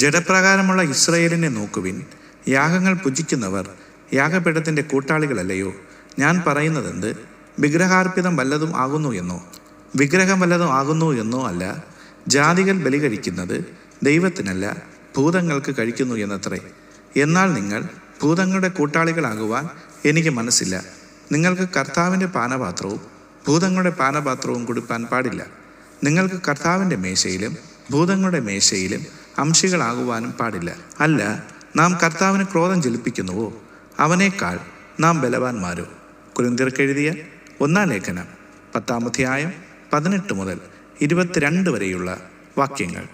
ജഡപ്രകാരമുള്ള ഇസ്രായേലിനെ നോക്കുവിൻ. യാഗങ്ങൾ പുജിക്കുന്നവർ യാഗപീഠത്തിൻ്റെ കൂട്ടാളികളല്ലയോ? ഞാൻ പറയുന്നതെന്ത്? വിഗ്രഹാർപ്പിതം വല്ലതും ആകുന്നു എന്നോ? വിഗ്രഹം വല്ലതും ആകുന്നു എന്നോ അല്ല. ജാതികൾ ബലി കഴിക്കുന്നത് ദൈവത്തിനല്ല, ഭൂതങ്ങൾക്ക് കഴിക്കുന്നു എന്നത്രേ. എന്നാൽ നിങ്ങൾ ഭൂതങ്ങളുടെ കൂട്ടാളികളാകുവാൻ എനിക്ക് മനസ്സില്ല. നിങ്ങൾക്ക് കർത്താവിൻ്റെ പാനപാത്രവും ഭൂതങ്ങളുടെ പാനപാത്രവും കൊടുക്കാൻ പാടില്ല. നിങ്ങൾക്ക് കർത്താവിൻ്റെ മേശയിലും ഭൂതങ്ങളുടെ മേശയിലും അംശികളാകുവാനും പാടില്ല. അല്ല, നാം കർത്താവിന് ക്രോധം ജലിപ്പിക്കുന്നുവോ? അവനേക്കാൾ നാം ബലവാന്മാരോ? കൊരിന്ത്യർക്കെഴുതിയ 1-ാം ലേഖനം 10-ാം അധ്യായം 18 മുതൽ 22 വരെയുള്ള വാക്യങ്ങൾ.